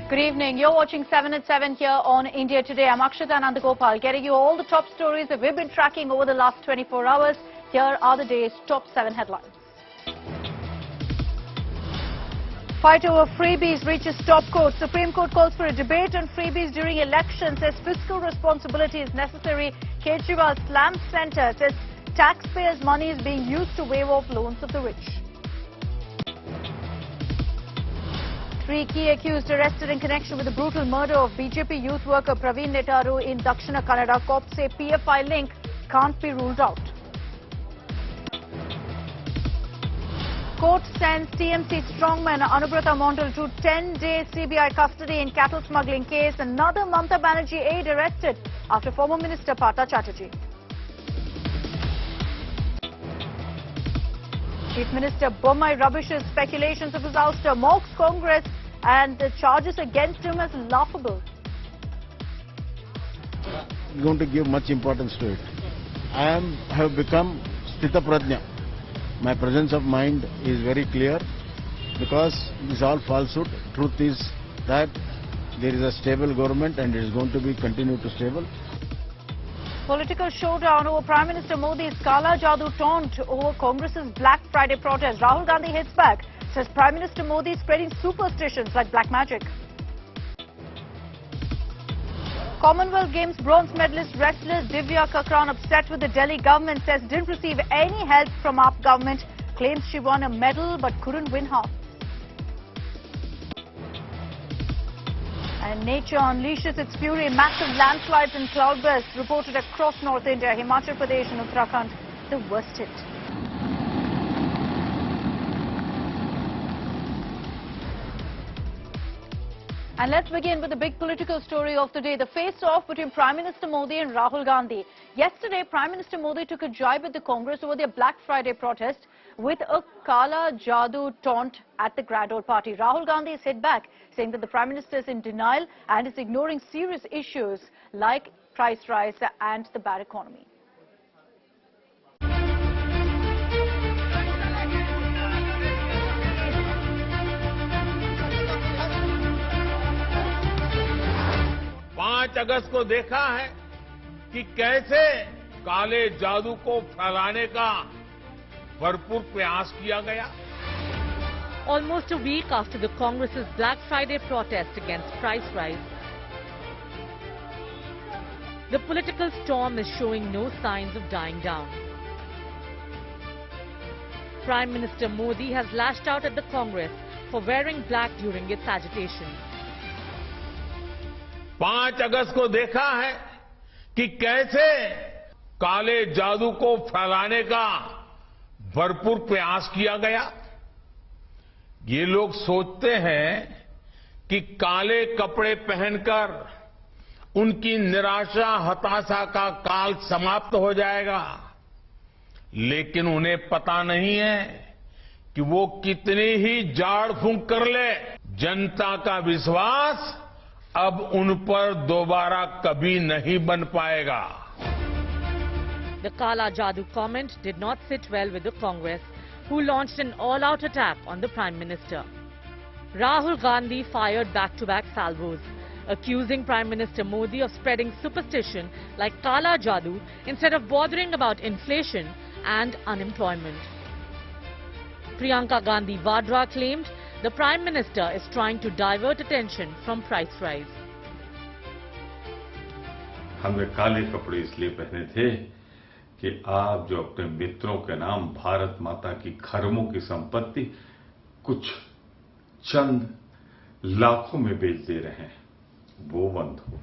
Good evening. You're watching 7 at 7 here on India Today. I'm Akshata Nandagopal, getting you all the top stories that we've been tracking over the last 24 hours. Here are the day's top 7 headlines. Fight over freebies reaches top court. Supreme Court calls for a debate on freebies during elections, says fiscal responsibility is necessary. Kejriwal slams centre, says taxpayers' money is being used to waive off loans of the rich. 3 key accused arrested in connection with the brutal murder of BJP youth worker Praveen in Dakshina Kannada. Cops say PFI link can't be ruled out. Court sends TMC strongman Anubrata Mondal to 10-day CBI custody in cattle smuggling case. Another Mamata Banerjee aide arrested after former Minister Partha Chatterjee. Chief Minister Bommai rubbishes speculations of his ouster, mocks Congress and the charges against him as laughable. I'm going to give much importance to it. I have become Sthita Prajna. My presence of mind is very clear because this is all falsehood. Truth is that there is a stable government and it is going to be continue to stable. Political showdown over Prime Minister Modi's Kaala Jaadu taunt over Congress's Black Friday protest. Rahul Gandhi hits back, says Prime Minister Modi is spreading superstitions like black magic. Commonwealth Games bronze medalist wrestler Divya Kakran upset with the Delhi government, says didn't receive any help from AAP government, claims she won a medal but couldn't win half. And nature unleashes its fury. Massive landslides and cloudbursts reported across North India. Himachal Pradesh and Uttarakhand, the worst hit. And let's begin with the big political story of the day, the face-off between Prime Minister Modi and Rahul Gandhi. Yesterday, Prime Minister Modi took a jibe at the Congress over their Black Friday protest with a Kaala Jaadu taunt at the grand old party. Rahul Gandhi has hit back, saying that the Prime Minister is in denial and is ignoring serious issues like price rise and the bad economy. अगस्त को देखा है कि कैसे काले जादू को फैलाने का भरपूर प्रयास किया गया. Almost a week after the Congress's Black Friday protest against price rise, the political storm is showing no signs of dying down. Prime Minister Modi has lashed out at the Congress for wearing black during its agitation. 5 अगस्त को देखा है कि कैसे काले जादू को फैलाने का भरपूर प्रयास किया गया. ये लोग सोचते हैं कि काले कपड़े पहनकर उनकी निराशा हताशा का काल समाप्त हो जाएगा, लेकिन उन्हें पता नहीं है कि वो कितनी ही झाड़ फूंक कर ले, जनता का विश्वास अब उन पर दोबारा कभी नहीं बन पाएगा. The Kaala Jaadu comment did not sit well with the Congress, who launched an all-out attack on the Prime Minister. Rahul Gandhi fired back-to-back salvos, accusing Prime Minister Modi of spreading superstition like Kaala Jaadu instead of bothering about inflation and unemployment. Priyanka Gandhi Vadra claimed the Prime Minister is trying to divert attention from price rise. हमने काले कपड़े इसलिए पहने थे कि आप जो अपने मित्रों के नाम भारत माता की खरबों की संपत्ति कुछ चंद लाखों में बेच दे रहे हैं, वो बंद हो.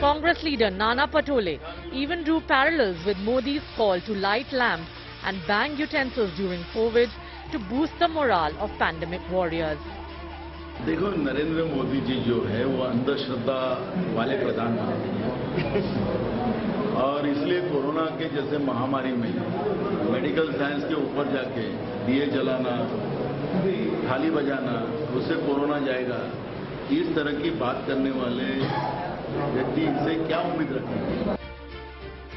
Congress leader Nana Patole even drew parallels with Modi's call to light lamps and bang utensils during COVID to boost the morale of pandemic warriors. देखो, नरेंद्र मोदी जी जो है वो अंधश्रद्धा वाले प्रधानमंत्री हैं और इसलिए कोरोना के जैसे महामारी में मेडिकल साइंस के ऊपर जाके दिए जलाना, थाली बजाना, उससे कोरोना जाएगा, इस तरह की बात करने वाले व्यक्ति से क्या उम्मीद रखेंगे.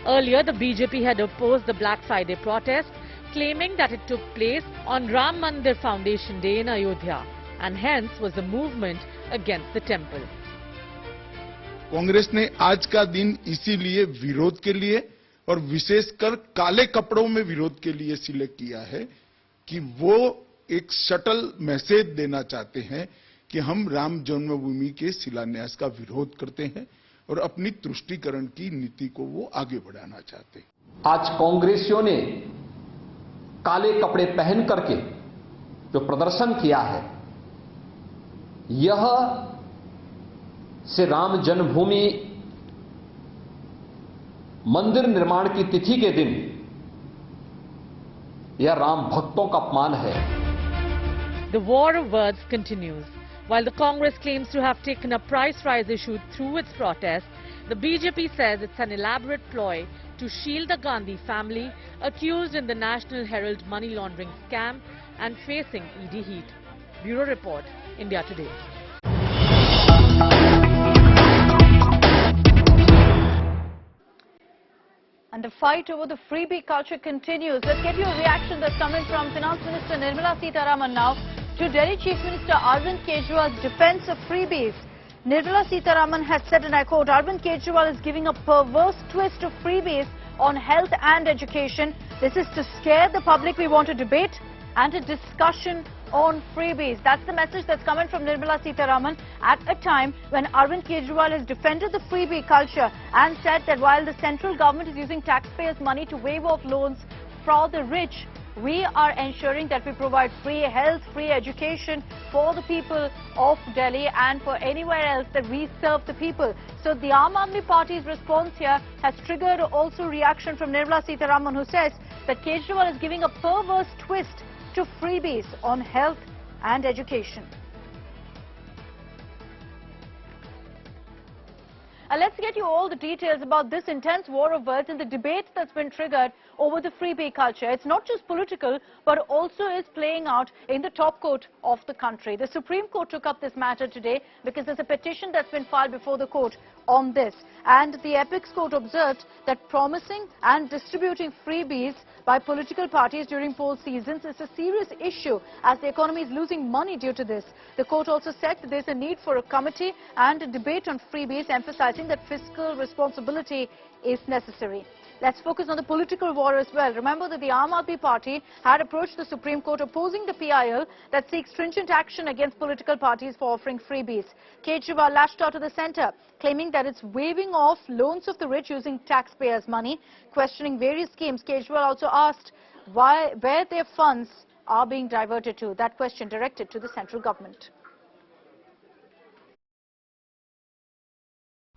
Earlier, the BJP had opposed the Black Friday protest, claiming that it took place on Ram Mandir Foundation Day in Ayodhya. and hence was the movement against the temple. Congress ने आज का दिन इसीलिए विरोध के लिए और विशेषकर काले कपड़ों में विरोध के लिए सिलेक्ट किया है कि वो एक सटल मैसेज देना चाहते हैं कि हम राम जन्मभूमि के शिलान्यास का विरोध करते हैं और अपनी तुष्टीकरण की नीति को वो आगे बढ़ाना चाहते हैं। आज कांग्रेसियों ने काले कपड़े पहन करके जो प्रदर्शन किया है, यह से राम जन्मभूमि मंदिर निर्माण की तिथि के दिन यह राम भक्तों का अपमान है। The war of words continues. While the Congress claims to have taken a price rise issue through its protest, the BJP says it's an elaborate ploy to shield the Gandhi family, accused in the National Herald money laundering scam and facing ED heat. Bureau Report, India Today. And the fight over the freebie culture continues. Let's get your reaction that's coming from Finance Minister Nirmala Sitharaman now to Delhi Chief Minister Arvind Kejriwal's defense of freebies. Nirmala Sitharaman has said, and I quote, Arvind Kejriwal is giving a perverse twist of freebies on health and education. This is to scare the public. We want a debate and a discussion on freebies. That's the message that's coming from Nirmala Sitharaman at a time when Arvind Kejriwal has defended the freebie culture and said that while the central government is using taxpayers' money to waive off loans for the rich, we are ensuring that we provide free health, free education for the people of Delhi and for anywhere else that we serve the people. So the Aam Aadmi Party's response here has triggered also reaction from Nirmala Sitharaman, who says that Kejriwal is giving a perverse twist to freebies on health and education. Let's get you all the details about this intense war of words and the debate that's been triggered over the freebie culture. It's not just political, but also is playing out in the top court of the country. The Supreme Court took up this matter today because there's a petition that's been filed before the court on this. And the Apex Court observed that promising and distributing freebies by political parties during poll seasons is a serious issue as the economy is losing money due to this. The court also said that there's a need for a committee and a debate on freebies, emphasizing that fiscal responsibility is necessary. Let's focus on the political war as well. Remember that the Aam Aadmi Party had approached the Supreme Court opposing the PIL that seeks stringent action against political parties for offering freebies. Kejriwal lashed out to the centre, claiming that it's waiving off loans of the rich using taxpayers' money. Questioning various schemes, Kejriwal also asked where their funds are being diverted to. That question directed to the central government.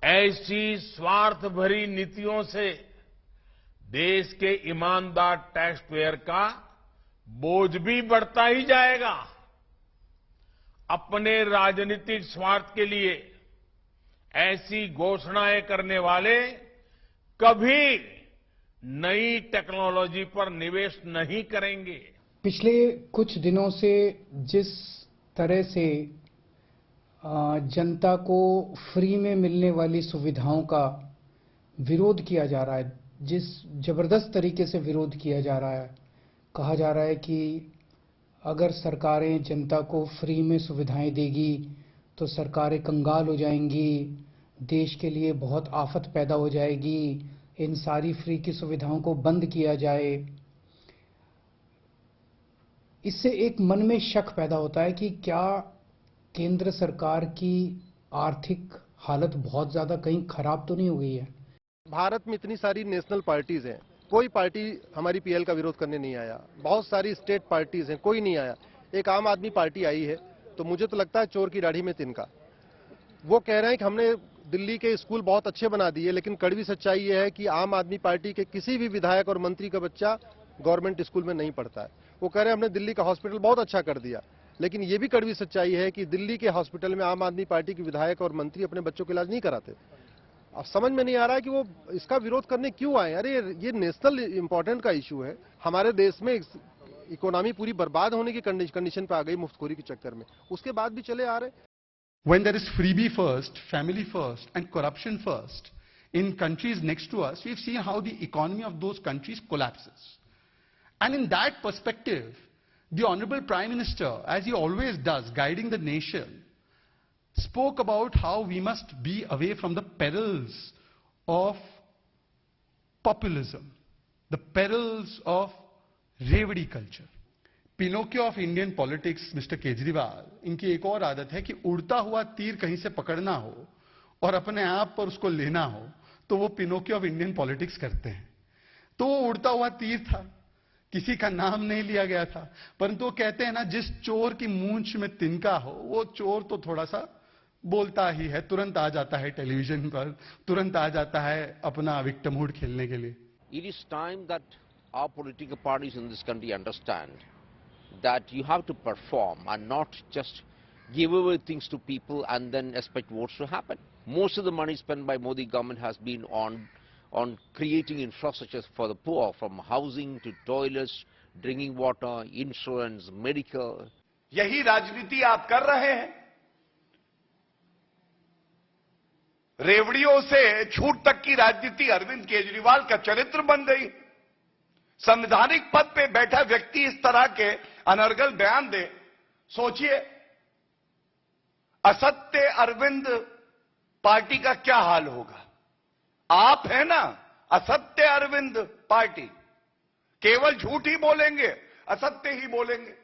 ऐसी स्वार्थ भरी नीतियों से देश के ईमानदार tax payer का बोझ भी बढ़ता ही जाएगा। अपने राजनीतिक स्वार्थ के लिए ऐसी घोषणाएं करने वाले कभी नई टेक्नोलॉजी पर निवेश नहीं करेंगे। पिछले कुछ दिनों से जिस तरह से जनता को फ्री में मिलने वाली सुविधाओं का विरोध किया जा रहा है, जिस जबरदस्त तरीके से विरोध किया जा रहा है, कहा जा रहा है कि अगर सरकारें जनता को फ्री में सुविधाएं देगी तो सरकारें कंगाल हो जाएंगी, देश के लिए बहुत आफत पैदा हो जाएगी, इन सारी फ्री की सुविधाओं को बंद किया जाए। इससे एक मन में शक पैदा होता है कि क्या केंद्र सरकार की आर्थिक हालत बहुत ज्यादा कहीं खराब तो नहीं हो गई है। भारत में इतनी सारी नेशनल पार्टीज हैं, कोई पार्टी हमारी पीएल का विरोध करने नहीं आया। बहुत सारी स्टेट पार्टीज हैं, कोई नहीं आया। एक आम आदमी पार्टी आई है, तो मुझे तो लगता है चोर की दाढ़ी में तिनका। वो कह रहे हैं कि हमने दिल्ली के स्कूल बहुत अच्छे बना दिए, लेकिन कड़वी सच्चाई ये है कि आम आदमी पार्टी के किसी भी विधायक और मंत्री का बच्चा गवर्नमेंट स्कूल में नहीं पढ़ता है। वो कह रहे हैं हमने दिल्ली का हॉस्पिटल बहुत अच्छा कर दिया, लेकिन ये भी कड़वी सच्चाई है कि दिल्ली के हॉस्पिटल में आम आदमी पार्टी के विधायक और मंत्री अपने बच्चों का इलाज नहीं कराते। अब समझ में नहीं आ रहा है कि वो इसका विरोध करने क्यों आए। अरे ये नेशनल इंपॉर्टेंट का इशू है। हमारे देश में इकोनॉमी पूरी बर्बाद होने की कंडीशन पे आ गई मुफ्तखोरी के चक्कर में, उसके बाद भी चले आ रहे। When there is freebie first, family first and corruption first in countries next to us, we've seen how the economy of those countries collapses. And in that perspective, The Honorable Prime Minister, as he always does, guiding the nation, spoke about how we must be away from the perils of populism, the perils of रेवड़ी culture. Pinocchio of Indian politics mister Kejriwal, इनकी एक और आदत है कि उड़ता हुआ तीर कहीं से पकड़ना हो और अपने आप पर उसको लेना हो तो वो पिनोकियो ऑफ इंडियन पॉलिटिक्स करते हैं. तो वो उड़ता हुआ तीर था, किसी का नाम नहीं लिया गया था, परंतु वो कहते हैं ना, जिस चोर की मूंछ में तिनका हो वो चोर तो थोड़ा सा बोलता ही है, तुरंत आ जाता है टेलीविजन पर, तुरंत आ जाता है अपना विक्टिमहुड खेलने के लिए. It is time that our political parties in this country understand that you have to perform and not just give away things to people and then expect votes to happen. Most of the money spent by Modi government has been on creating infrastructure for the poor, from housing to toilets, drinking water, insurance, medical. यही राजनीति आप कर रहे हैं. रेवड़ियों से छूट तक की राजनीति अरविंद केजरीवाल का चरित्र बन गई. संवैधानिक पद पे बैठा व्यक्ति इस तरह के अनर्गल बयान दे, सोचिए असत्य अरविंद पार्टी का क्या हाल होगा. आप है ना असत्य अरविंद पार्टी, केवल झूठ ही बोलेंगे, असत्य ही बोलेंगे.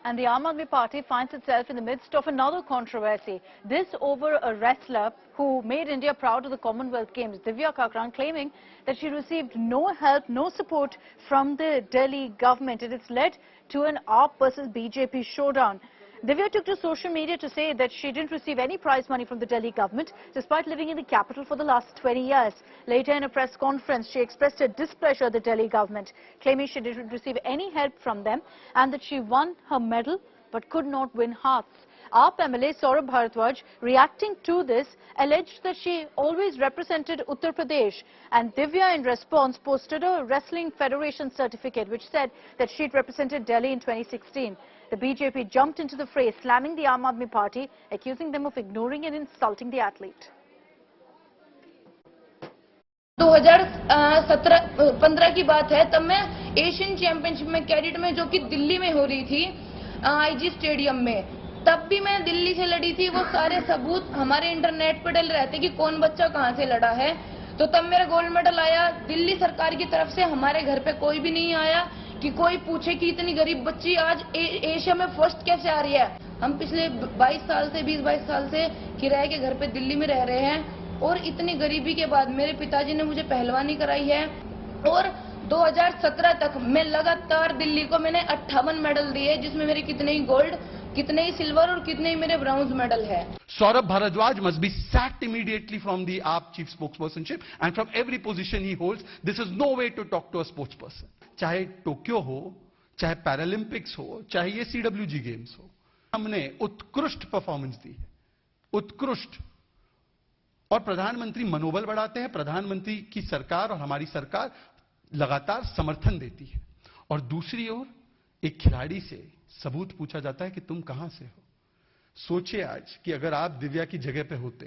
And the Aam Aadmi Party finds itself in the midst of another controversy. This over a wrestler who made India proud of the Commonwealth Games, Divya Kakran, claiming that she received no help, no support from the Delhi government. It has led to an AAP versus BJP showdown. Divya took to social media to say that she didn't receive any prize money from the Delhi government despite living in the capital for the last 20 years. Later in a press conference, she expressed her displeasure at the Delhi government, claiming she didn't receive any help from them and that she won her medal but could not win hearts. AAP MLA Saurabh Bharadwaj, reacting to this, alleged that she always represented Uttar Pradesh, and Divya in response posted a Wrestling Federation certificate which said that she'd represented Delhi in 2016. The BJP jumped into the fray, slamming the Aam Aadmi Party, accusing them of ignoring and insulting the athlete. 2015 की बात है, तब मैं Asian championship में cadet में, जो कि दिल्ली में हो रही थी, आईजी स्टेडियम में, तब भी मैं दिल्ली से लड़ी थी. वो सारे सबूत हमारे इंटरनेट पर डल रहे थे कि कौन बच्चा कहां से लड़ा है. तो तब मेरा गोल्ड मेडल आया. दिल्ली सरकार की तरफ से हमारे घर पे कोई भी नहीं आया कि कोई पूछे कि इतनी गरीब बच्ची आज एशिया में फर्स्ट कैसे आ रही है. हम पिछले 22 साल से 20-22 साल से किराए के घर पे दिल्ली में रह रहे हैं और इतनी गरीबी के बाद मेरे पिताजी ने मुझे पहलवानी कराई है और 2017 तक मैं लगातार दिल्ली को मैंने 58 मेडल दिए, जिसमें मेरे कितने ही गोल्ड, कितने ही सिल्वर और कितने ही मेरे ब्राउन्ज मेडल है. Saurabh Bharadwaj must be sacked immediately from the AAP chief spokespersonship and from every position he holds. This is no way to talk to a sportsperson. चाहे टोक्यो हो, चाहे Paralympics हो, चाहे ये CWG गेम्स हो, हमने उत्कृष्ट परफॉर्मेंस दी है, उत्कृष्ट. और प्रधानमंत्री मनोबल बढ़ाते हैं. प्रधानमंत्री की सरकार और हमारी सरकार लगातार समर्थन देती है. और दूसरी ओर एक खिलाड़ी से सबूत पूछा जाता है कि तुम कहां से हो. सोचिए आज कि अगर आप दिव्या की जगह पे होते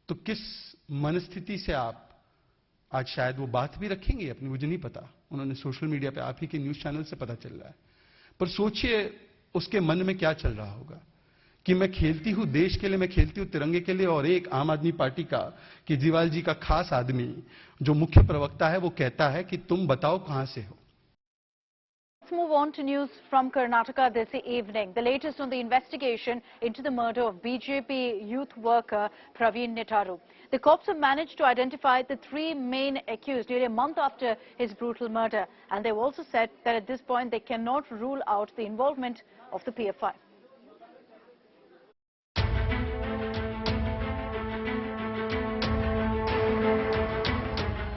तो किस मनस्थिति से आप आज शायद वो बात भी रखेंगे अपनी, मुझे नहीं पता. उन्होंने सोशल मीडिया पे आप ही के न्यूज चैनल से पता चल रहा है. पर सोचिए उसके मन में क्या चल रहा होगा कि मैं खेलती हूं देश के लिए, मैं खेलती हूं तिरंगे के लिए, और एक आम आदमी पार्टी का केजरीवाल जी का खास आदमी जो मुख्य प्रवक्ता है वो कहता है कि तुम बताओ कहां से हो. Let's move on to news from Karnataka this evening. The latest on the investigation into the murder of BJP youth worker Praveen Netaru. The cops have managed to identify the 3 main accused nearly a month after his brutal murder, and they've also said that at this point they cannot rule out the involvement of the PFI.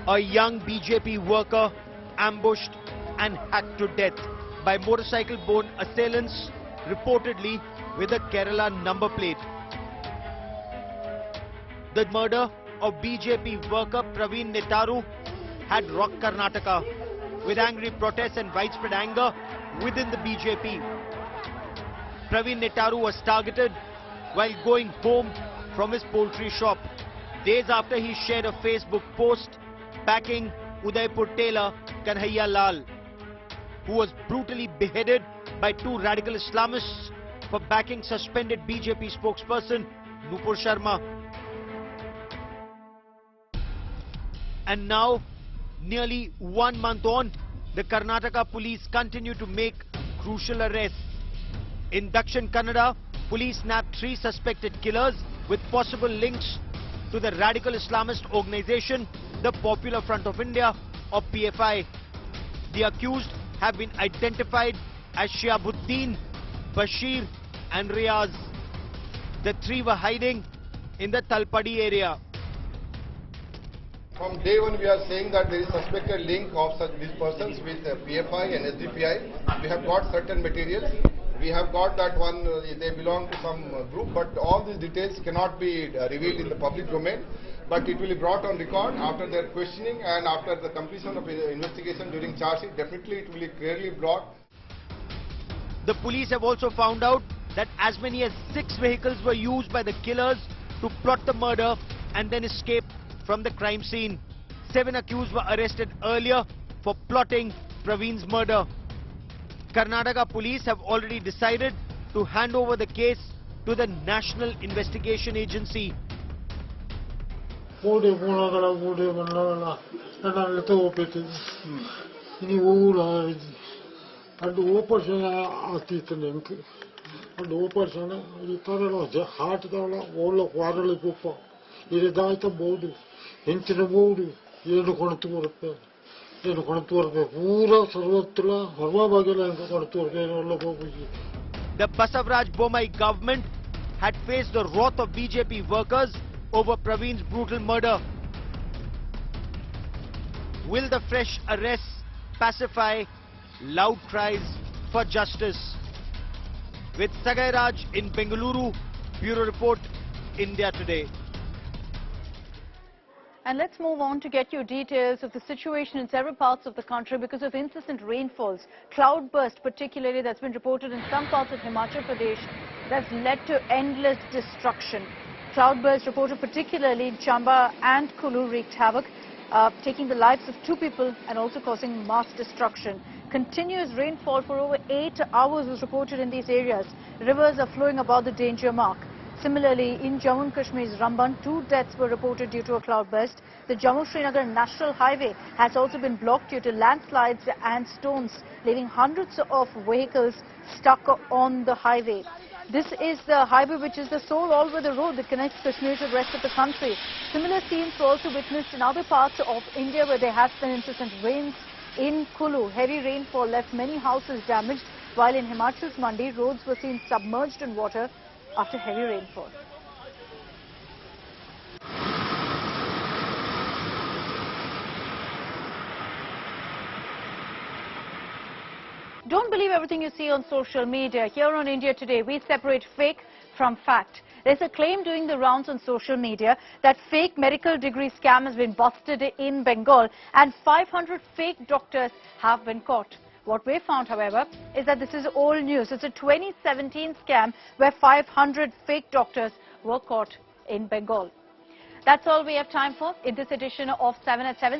A young BJP worker ambushed and hacked to death by motorcycle-borne assailants, reportedly with a Kerala number plate. The murder of BJP worker Praveen Netaru had rocked Karnataka, with angry protests and widespread anger within the BJP. Praveen Netaru was targeted while going home from his poultry shop, days after he shared a Facebook post backing Udaipur tailor Kanhaiya Lal. who was brutally beheaded by two radical Islamists for backing suspended BJP spokesperson Nupur Sharma. And now, nearly 1 month on, the Karnataka police continue to make crucial arrests. In Dakshin Kannada, police nabbed 3 suspected killers with possible links to the radical Islamist organization, the Popular Front of India, or PFI. The accused have been identified as Shihabuddin, Bashir and Riaz. The 3 were hiding in the Talpadi area. From day one, we are saying that there is suspected link of these persons with PFI and SDPI. We have got certain materials. We have got that one, they belong to some group, but all these details cannot be revealed in the public domain. But it will be brought on record after their questioning and after the completion of the investigation during charge sheet. Definitely it will be clearly brought. The police have also found out that as many as 6 vehicles were used by the killers to plot the murder and then escape from the crime scene. 7 accused were arrested earlier for plotting Praveen's murder. Karnataka police have already decided to hand over the case to the National Investigation Agency. The Basavaraj Bommai government had faced the wrath of BJP workers over Praveen's brutal murder. Will the fresh arrests pacify loud cries for justice? With Sagai Raj in Bengaluru, Bureau Report, India Today. And let's move on to get you details of the situation in several parts of the country because of incessant rainfalls. Cloudburst particularly that's been reported in some parts of Himachal Pradesh that's led to endless destruction. Cloudburst reported particularly in Chamba and Kulu wreaked havoc, taking the lives of 2 people and also causing mass destruction. Continuous rainfall for over 8 hours was reported in these areas. Rivers are flowing above the danger mark. Similarly, in Jammu and Kashmir's Ramban, 2 deaths were reported due to a cloudburst. The Jammu-Srinagar National Highway has also been blocked due to landslides and stones, leaving hundreds of vehicles stuck on the highway. This is the highway which is the sole all-weather road that connects Kashmir to the rest of the country. Similar scenes were also witnessed in other parts of India where there has been incessant rains. In Kulu, heavy rainfall left many houses damaged, while in Himachal's Mandi, roads were seen submerged in water after heavy rainfall. Don't believe everything you see on social media. Here on India Today, we separate fake from fact. There's a claim doing the rounds on social media that fake medical degree scam has been busted in Bengal and 500 fake doctors have been caught. What we found, however, is that this is old news. It's a 2017 scam where 500 fake doctors were caught in Bengal. That's all we have time for in this edition of 7 at 7.